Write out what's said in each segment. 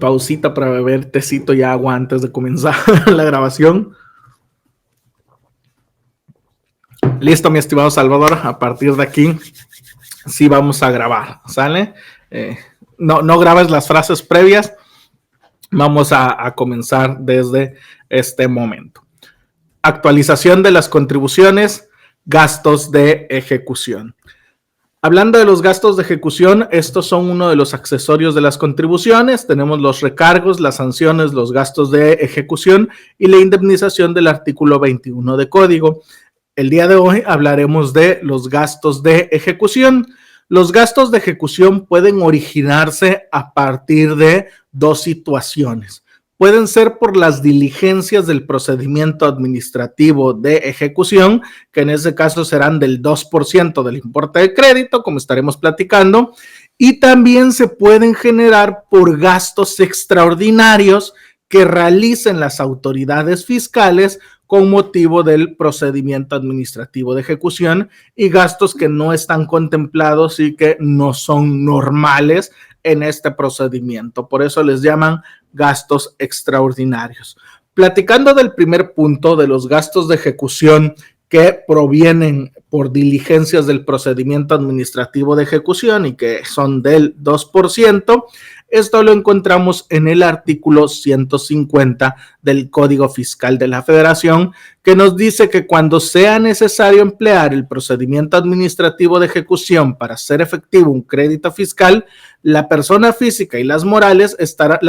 Pausita para beber tecito y agua antes de comenzar la grabación. Listo, mi estimado Salvador. A partir de aquí, sí vamos a grabar, ¿sale? No grabes las frases previas. Vamos a comenzar desde este momento. Actualización de las contribuciones, gastos de ejecución. Hablando de los gastos de ejecución, estos son uno de los accesorios de las contribuciones. Tenemos los recargos, las sanciones, los gastos de ejecución y la indemnización del artículo 21 de Código. El día de hoy hablaremos de los gastos de ejecución. Los gastos de ejecución pueden originarse a partir de dos situaciones. Pueden ser por las diligencias del procedimiento administrativo de ejecución, que en ese caso serán del 2% del importe de crédito, como estaremos platicando, y también se pueden generar por gastos extraordinarios que realicen las autoridades fiscales con motivo del procedimiento administrativo de ejecución y gastos que no están contemplados y que no son normales en este procedimiento. Por eso les llaman gastos extraordinarios. Platicando del primer punto de los gastos de ejecución que provienen por diligencias del procedimiento administrativo de ejecución y que son del 2%, esto lo encontramos en el artículo 150 del Código Fiscal de la Federación, que nos dice que cuando sea necesario emplear el procedimiento administrativo de ejecución para hacer efectivo un crédito fiscal, la persona física y las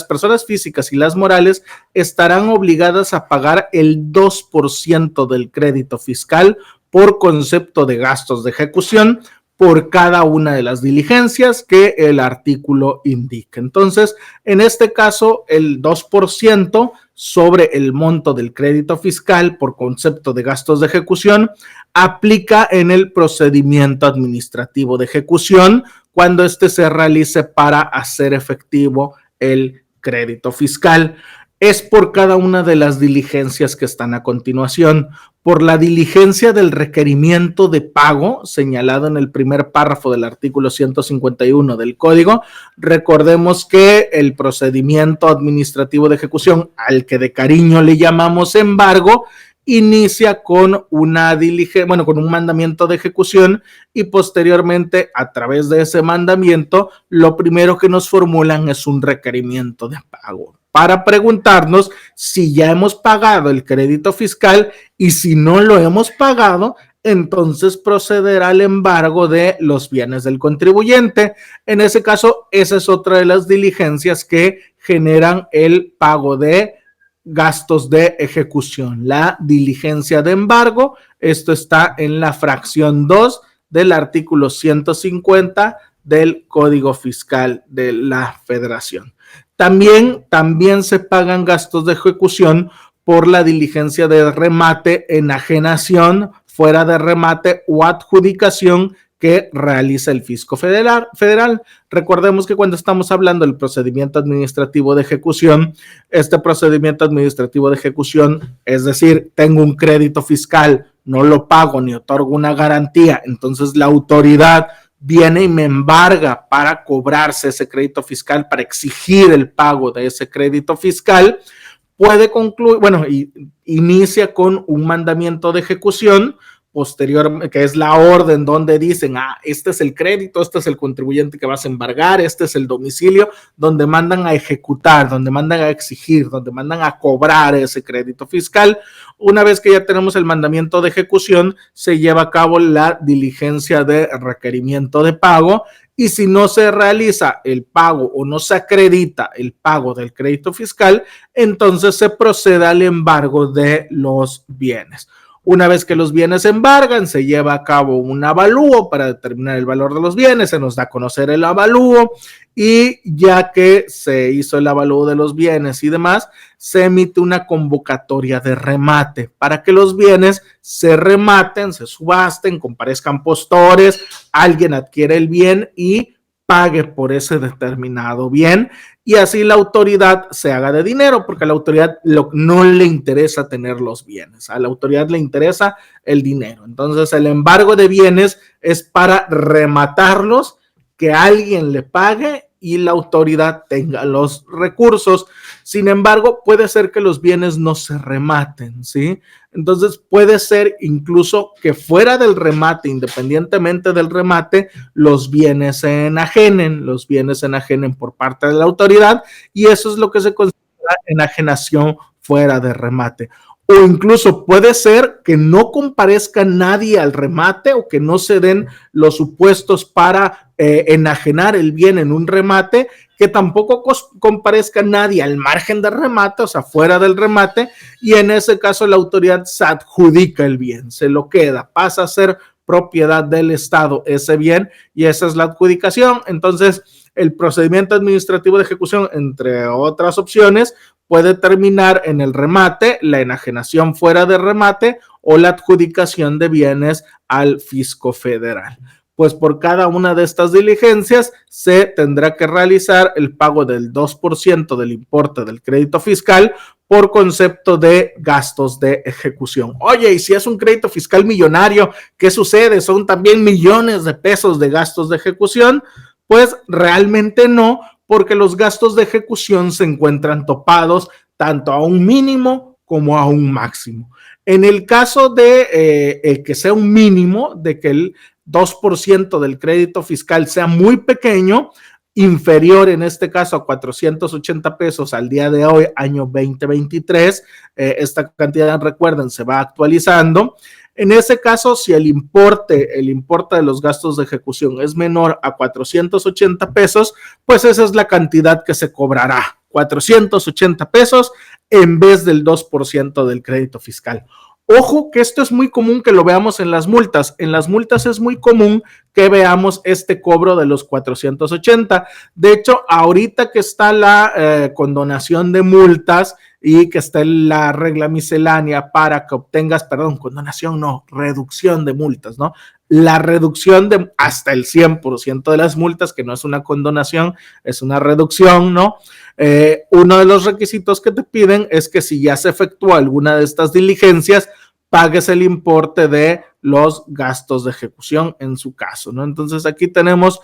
personas físicas y las morales estarán obligadas a pagar el 2% del crédito fiscal por concepto de gastos de ejecución por cada una de las diligencias que el artículo indica. Entonces, en este caso, el 2% sobre el monto del crédito fiscal por concepto de gastos de ejecución aplica en el procedimiento administrativo de ejecución cuando éste se realice para hacer efectivo el crédito fiscal. Es por cada una de las diligencias que están a continuación. Por la diligencia del requerimiento de pago señalado en el primer párrafo del artículo 151 del Código, recordemos que el procedimiento administrativo de ejecución, al que de cariño le llamamos embargo, inicia con una diligencia, con un mandamiento de ejecución y posteriormente a través de ese mandamiento lo primero que nos formulan es un requerimiento de pago para preguntarnos si ya hemos pagado el crédito fiscal y si no lo hemos pagado, entonces procederá al embargo de los bienes del contribuyente. En ese caso, esa es otra de las diligencias que generan el pago de gastos de ejecución. La diligencia de embargo, esto está en la fracción 2 del artículo 150 del Código Fiscal de la Federación. También se pagan gastos de ejecución por la diligencia de remate, enajenación, fuera de remate o adjudicación que realiza el fisco federal. Recordemos que cuando estamos hablando del procedimiento administrativo de ejecución, este procedimiento administrativo de ejecución, es decir, tengo un crédito fiscal, no lo pago ni otorgo una garantía, entonces la autoridad viene y me embarga para cobrarse ese crédito fiscal, para exigir el pago de ese crédito fiscal, puede concluir, inicia con un mandamiento de ejecución posterior, que es la orden donde dicen, este es el crédito, este es el contribuyente que vas a embargar, este es el domicilio, donde mandan a ejecutar, donde mandan a exigir, donde mandan a cobrar ese crédito fiscal. Una vez que ya tenemos el mandamiento de ejecución, se lleva a cabo la diligencia de requerimiento de pago y si no se realiza el pago o no se acredita el pago del crédito fiscal, entonces se procede al embargo de los bienes. Una vez que los bienes se embargan, se lleva a cabo un avalúo para determinar el valor de los bienes, se nos da a conocer el avalúo y ya que se hizo el avalúo de los bienes y demás, se emite una convocatoria de remate para que los bienes se rematen, se subasten, comparezcan postores, alguien adquiere el bien y pague por ese determinado bien y así la autoridad se haga de dinero, porque a la autoridad no le interesa tener los bienes, a la autoridad le interesa el dinero. Entonces el embargo de bienes es para rematarlos, que alguien le pague y la autoridad tenga los recursos. Sin embargo, puede ser que los bienes no se rematen, ¿sí? Entonces puede ser incluso que fuera del remate, independientemente del remate, los bienes se enajenen por parte de la autoridad, y eso es lo que se considera enajenación fuera de remate. O incluso puede ser que no comparezca nadie al remate o que no se den los supuestos para enajenar el bien en un remate, que tampoco comparezca nadie al margen del remate, o sea, fuera del remate, y en ese caso la autoridad se adjudica el bien, se lo queda, pasa a ser propiedad del Estado ese bien, y esa es la adjudicación. Entonces, el procedimiento administrativo de ejecución, entre otras opciones, puede terminar en el remate, la enajenación fuera de remate o la adjudicación de bienes al fisco federal. Pues por cada una de estas diligencias se tendrá que realizar el pago del 2% del importe del crédito fiscal por concepto de gastos de ejecución. Oye, y si es un crédito fiscal millonario, ¿qué sucede? ¿Son también millones de pesos de gastos de ejecución? Pues realmente no, porque los gastos de ejecución se encuentran topados tanto a un mínimo como a un máximo. En el caso de que sea un mínimo, de que el 2% del crédito fiscal sea muy pequeño, inferior en este caso a 480 pesos al día de hoy, año 2023, esta cantidad, recuerden, se va actualizando. En ese caso, si el importe de los gastos de ejecución es menor a 480 pesos, pues esa es la cantidad que se cobrará, 480 pesos en vez del 2% del crédito fiscal. Ojo que esto es muy común que lo veamos en las multas. En las multas es muy común que veamos este cobro de los 480. De hecho, ahorita que está la condonación de multas y que está la regla miscelánea para que obtengas, condonación no, reducción de multas, ¿no? La reducción de hasta el 100% de las multas, que no es una condonación, es una reducción, ¿no? Uno de los requisitos que te piden es que si ya se efectuó alguna de estas diligencias, pagues el importe de los gastos de ejecución en su caso, ¿no? Entonces aquí tenemos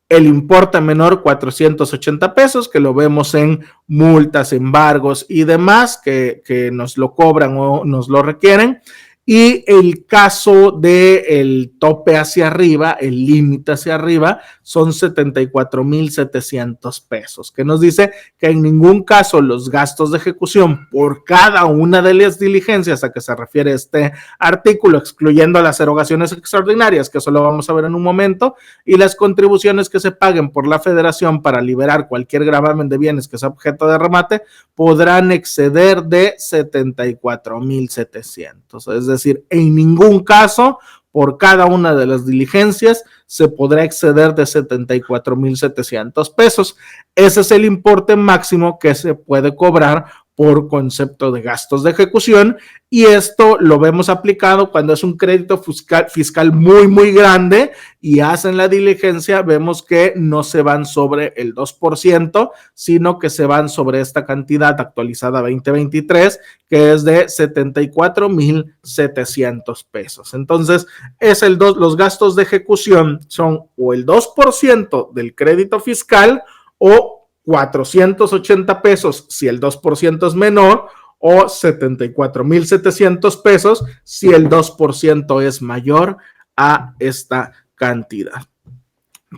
el importe menor, 480 pesos, que lo vemos en multas, embargos y demás que nos lo cobran o nos lo requieren. Y el caso del tope hacia arriba, el límite hacia arriba, son 74,700 pesos, que nos dice que en ningún caso los gastos de ejecución por cada una de las diligencias a que se refiere este artículo, excluyendo las erogaciones extraordinarias, que eso lo vamos a ver en un momento, y las contribuciones que se paguen por la federación para liberar cualquier gravamen de bienes que sea objeto de remate, podrán exceder de 74,700. Es decir, en ningún caso, por cada una de las diligencias, se podrá exceder de 74,700 pesos. Ese es el importe máximo que se puede cobrar por concepto de gastos de ejecución, y esto lo vemos aplicado cuando es un crédito fiscal muy, muy grande y hacen la diligencia. Vemos que no se van sobre el 2%, sino que se van sobre esta cantidad actualizada 2023, que es de 74,700 pesos. Entonces, los gastos de ejecución son o el 2% del crédito fiscal o 480 pesos si el 2% es menor, o 74,700 pesos si el 2% es mayor a esta cantidad.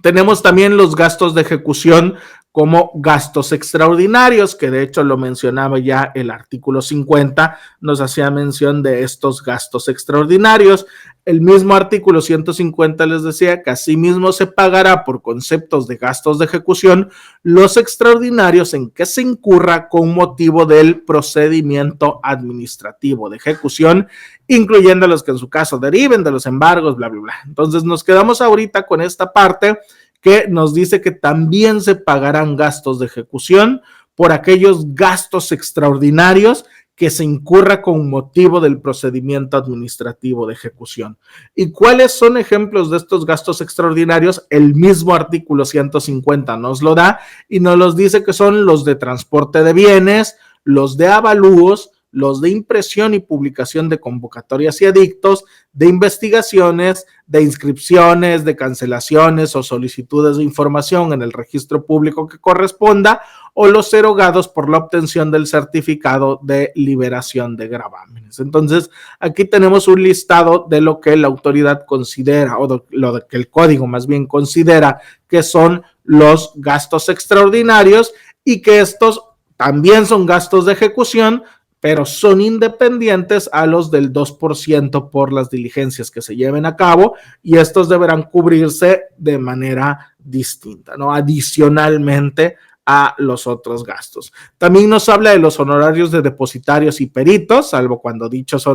Tenemos también los gastos de ejecución como gastos extraordinarios, que de hecho lo mencionaba ya el artículo 50, nos hacía mención de estos gastos extraordinarios. El mismo artículo 150 les decía que asimismo se pagará por conceptos de gastos de ejecución los extraordinarios en que se incurra con motivo del procedimiento administrativo de ejecución, incluyendo los que en su caso deriven de los embargos, bla, bla, bla. Entonces nos quedamos ahorita con esta parte que nos dice que también se pagarán gastos de ejecución por aquellos gastos extraordinarios que se incurra con motivo del procedimiento administrativo de ejecución. ¿Y cuáles son ejemplos de estos gastos extraordinarios? El mismo artículo 150 nos lo da y nos los dice que son los de transporte de bienes, los de avalúos, los de impresión y publicación de convocatorias y edictos, de investigaciones, de inscripciones, de cancelaciones o solicitudes de información en el registro público que corresponda, o los erogados por la obtención del certificado de liberación de gravámenes. Entonces, aquí tenemos un listado de lo que la autoridad considera, o de lo que el código más bien considera que son los gastos extraordinarios, y que estos también son gastos de ejecución, pero son independientes a los del 2% por las diligencias que se lleven a cabo, y estos deberán cubrirse de manera distinta, ¿no? Adicionalmente a los otros gastos. También nos habla de los honorarios de depositarios y peritos, salvo cuando dichos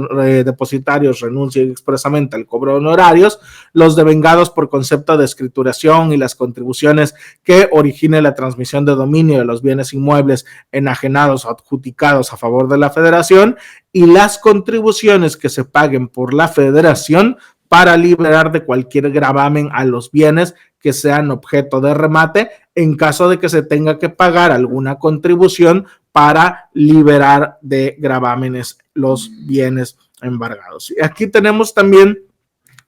depositarios renuncien expresamente al cobro de honorarios, los devengados por concepto de escrituración y las contribuciones que origine la transmisión de dominio de los bienes inmuebles enajenados o adjudicados a favor de la federación, y las contribuciones que se paguen por la federación para liberar de cualquier gravamen a los bienes que sean objeto de remate, en caso de que se tenga que pagar alguna contribución para liberar de gravámenes los bienes embargados. Y aquí tenemos también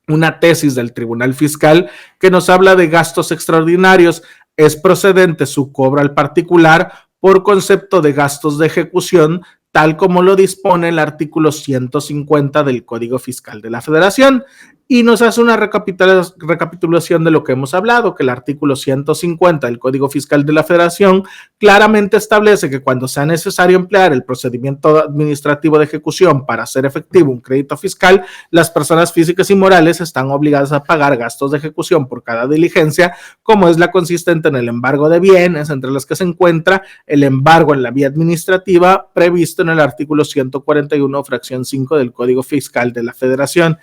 una tesis del Tribunal Fiscal que nos habla de gastos extraordinarios. Es procedente su cobro al particular por concepto de gastos de ejecución, tal como lo dispone el artículo 150 del Código Fiscal de la Federación. Y nos hace una recapitulación de lo que hemos hablado, que el artículo 150 del Código Fiscal de la Federación claramente establece que cuando sea necesario emplear el procedimiento administrativo de ejecución para hacer efectivo un crédito fiscal, las personas físicas y morales están obligadas a pagar gastos de ejecución por cada diligencia, como es la consistente en el embargo de bienes, entre las que se encuentra el embargo en la vía administrativa previsto en el artículo 141, fracción 5 del Código Fiscal de la Federación.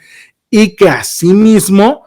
Y que asimismo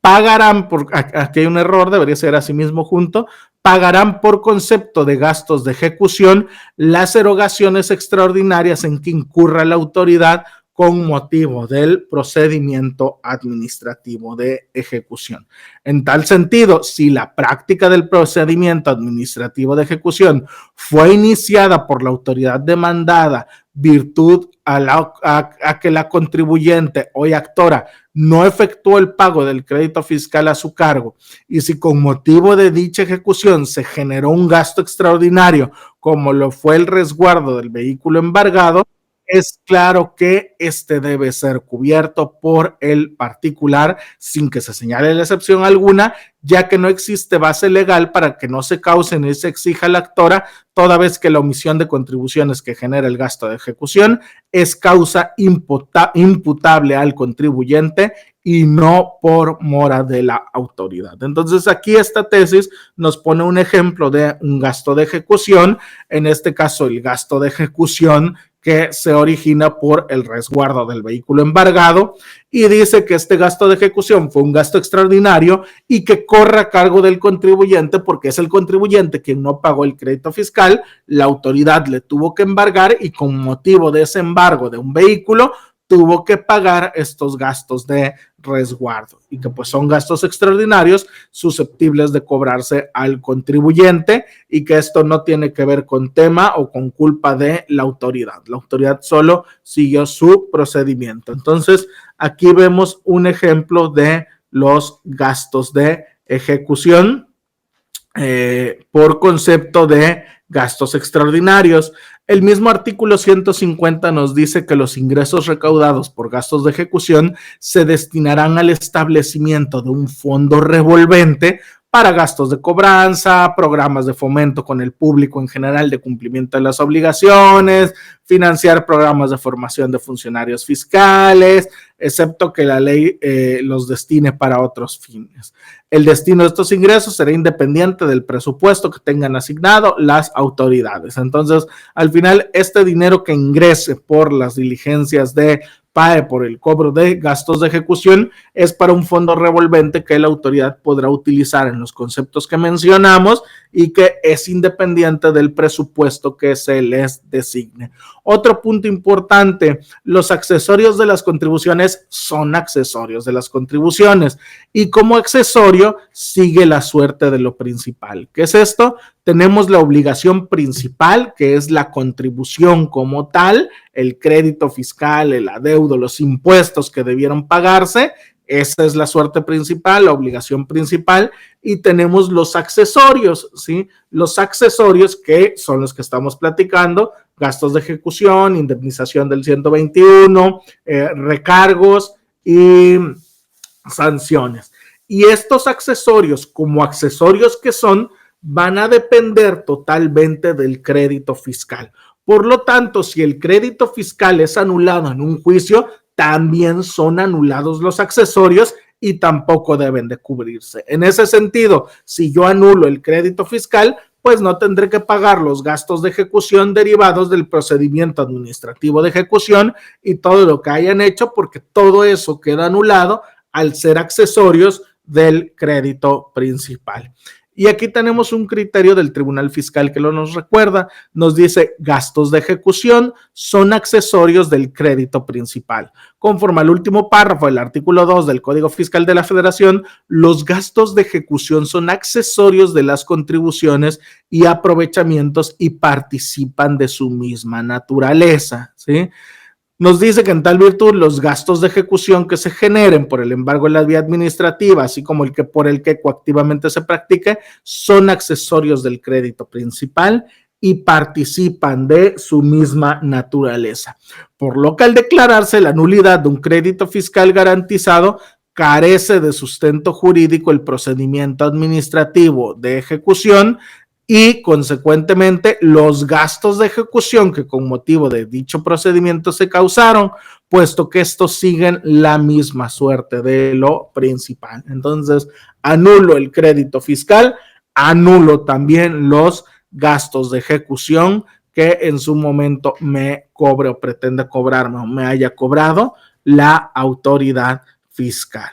pagarán, aquí hay un error, debería ser asimismo junto, pagarán por concepto de gastos de ejecución las erogaciones extraordinarias en que incurra la autoridad con motivo del procedimiento administrativo de ejecución. En tal sentido, si la práctica del procedimiento administrativo de ejecución fue iniciada por la autoridad demandada virtud a que la contribuyente o actora no efectuó el pago del crédito fiscal a su cargo, y si con motivo de dicha ejecución se generó un gasto extraordinario, como lo fue el resguardo del vehículo embargado, es claro que este debe ser cubierto por el particular sin que se señale la excepción alguna, ya que no existe base legal para que no se cause ni se exija a la actora, toda vez que la omisión de contribuciones que genera el gasto de ejecución es causa imputable al contribuyente y no por mora de la autoridad. Entonces, aquí esta tesis nos pone un ejemplo de un gasto de ejecución, en este caso el gasto de ejecución que se origina por el resguardo del vehículo embargado, y dice que este gasto de ejecución fue un gasto extraordinario y que corre a cargo del contribuyente, porque es el contribuyente quien no pagó el crédito fiscal, la autoridad le tuvo que embargar y con motivo de ese embargo de un vehículo tuvo que pagar estos gastos de resguardo, y que pues son gastos extraordinarios susceptibles de cobrarse al contribuyente, y que esto no tiene que ver con tema o con culpa de la autoridad. La autoridad solo siguió su procedimiento. Entonces, aquí vemos un ejemplo de los gastos de ejecución por concepto de gastos extraordinarios. El mismo artículo 150 nos dice que los ingresos recaudados por gastos de ejecución se destinarán al establecimiento de un fondo revolvente para gastos de cobranza, programas de fomento con el público en general de cumplimiento de las obligaciones, financiar programas de formación de funcionarios fiscales, excepto que la ley los destine para otros fines. El destino de estos ingresos será independiente del presupuesto que tengan asignado las autoridades. Entonces, al final, este dinero que ingrese por las diligencias de PAE por el cobro de gastos de ejecución es para un fondo revolvente que la autoridad podrá utilizar en los conceptos que mencionamos, y que es independiente del presupuesto que se les designe. Otro punto importante, los accesorios de las contribuciones son accesorios de las contribuciones y como accesorio sigue la suerte de lo principal. ¿Qué es esto? Tenemos la obligación principal, que es la contribución como tal, el crédito fiscal, el adeudo, los impuestos que debieron pagarse. Esa es la suerte principal, la obligación principal, y tenemos los accesorios, ¿sí? Los accesorios que son los que estamos platicando, gastos de ejecución, indemnización del 121, recargos y sanciones. Y estos accesorios, como accesorios que son, van a depender totalmente del crédito fiscal. Por lo tanto, si el crédito fiscal es anulado en un juicio, también son anulados los accesorios y tampoco deben de cubrirse. En ese sentido, si yo anulo el crédito fiscal, pues no tendré que pagar los gastos de ejecución derivados del procedimiento administrativo de ejecución y todo lo que hayan hecho, porque todo eso queda anulado al ser accesorios del crédito principal. Y aquí tenemos un criterio del Tribunal Fiscal que lo nos recuerda, nos dice gastos de ejecución son accesorios del crédito principal. Conforme al último párrafo del artículo 2 del Código Fiscal de la Federación, los gastos de ejecución son accesorios de las contribuciones y aprovechamientos y participan de su misma naturaleza, ¿sí? Nos dice que en tal virtud los gastos de ejecución que se generen por el embargo en la vía administrativa, así como el que por el que coactivamente se practique, son accesorios del crédito principal y participan de su misma naturaleza. Por lo que al declararse la nulidad de un crédito fiscal garantizado, carece de sustento jurídico el procedimiento administrativo de ejecución y consecuentemente los gastos de ejecución que con motivo de dicho procedimiento se causaron, puesto que estos siguen la misma suerte de lo principal. Entonces, anulo el crédito fiscal, anulo también los gastos de ejecución que en su momento me cobre o pretende cobrarme o me haya cobrado la autoridad fiscal.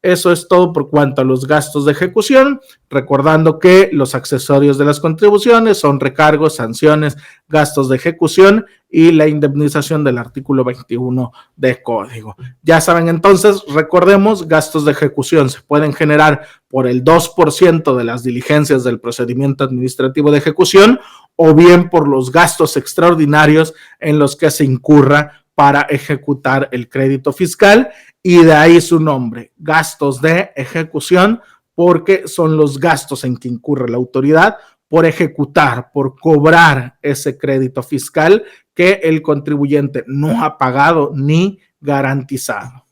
Eso es todo por cuanto a los gastos de ejecución, recordando que los accesorios de las contribuciones son recargos, sanciones, gastos de ejecución y la indemnización del artículo 21 de Código. Ya saben, entonces, recordemos, gastos de ejecución se pueden generar por el 2% de las diligencias del procedimiento administrativo de ejecución o bien por los gastos extraordinarios en los que se incurra para ejecutar el crédito fiscal, y de ahí su nombre, gastos de ejecución, porque son los gastos en que incurre la autoridad por ejecutar, por cobrar ese crédito fiscal que el contribuyente no ha pagado ni garantizado.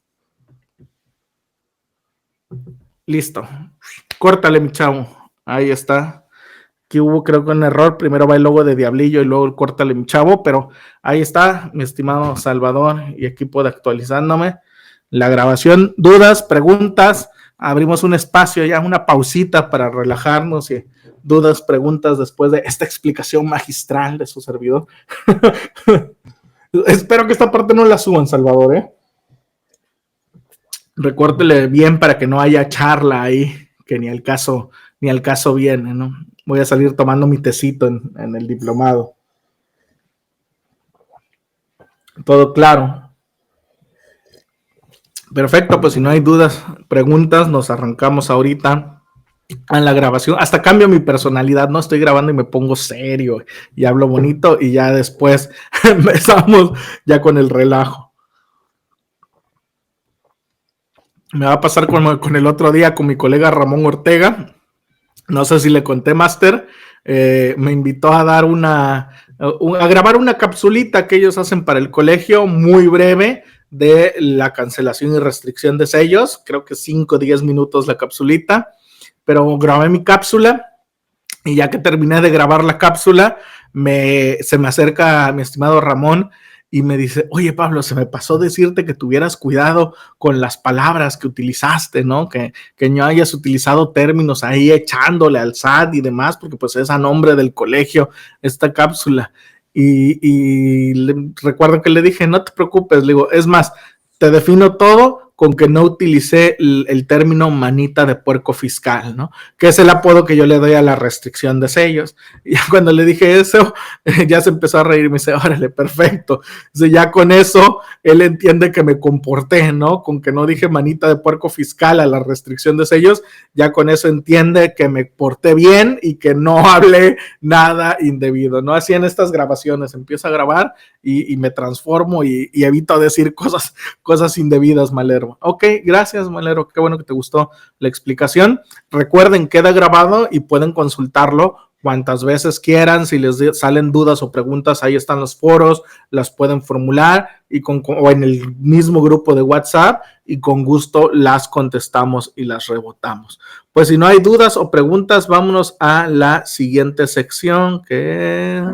Listo. Córtale, mi chavo. Ahí está. Aquí hubo, creo que un error. Primero va el logo de Diablillo y luego el córtale, mi chavo. Pero ahí está, mi estimado Salvador y equipo de Actualizándome. La grabación, dudas, preguntas. Abrimos un espacio ya, una pausita para relajarnos y dudas, preguntas después de esta explicación magistral de su servidor. Espero que esta parte no la suban, Salvador, ¿eh? Recórtele bien para que no haya charla ahí, que ni al caso viene, ¿no? Voy a salir tomando mi tecito en el diplomado. Todo claro. Perfecto, pues si no hay dudas, preguntas, nos arrancamos ahorita a la grabación. Hasta cambio mi personalidad, no estoy grabando y me pongo serio y hablo bonito y ya después empezamos ya con el relajo. Me va a pasar con el otro día con mi colega Ramón Ortega. No sé si le conté, Master. Me invitó a dar a grabar una capsulita que ellos hacen para el colegio, muy breve, de la cancelación y restricción de sellos. Creo que 5 o 10 minutos la capsulita. Pero grabé mi cápsula y ya que terminé de grabar la cápsula, se me acerca mi estimado Ramón y me dice, oye Pablo, se me pasó decirte que tuvieras cuidado con las palabras que utilizaste, ¿no? Que no hayas utilizado términos ahí echándole al SAT y demás, porque pues es a nombre del colegio esta cápsula. Y recuerdo que le dije, no te preocupes, le digo, es más, te defino todo con que no utilicé el término manita de puerco fiscal, ¿no? Que es el apodo que yo le doy a la restricción de sellos. Y cuando le dije eso, ya se empezó a reír y me dice, órale, perfecto. Entonces ya con eso, él entiende que me comporté, ¿no? Con que no dije manita de puerco fiscal a la restricción de sellos, ya con eso entiende que me porté bien y que no hablé nada indebido, ¿no? Así en estas grabaciones, empiezo a grabar y me transformo y evito decir cosas indebidas, Malero. Ok, gracias, Malero, qué bueno que te gustó la explicación. Recuerden, queda grabado y pueden consultarlo cuantas veces quieran. Si les salen dudas o preguntas, ahí están los foros, las pueden formular o en el mismo grupo de WhatsApp y con gusto las contestamos y las rebotamos. Pues si no hay dudas o preguntas, vámonos a la siguiente sección, que es...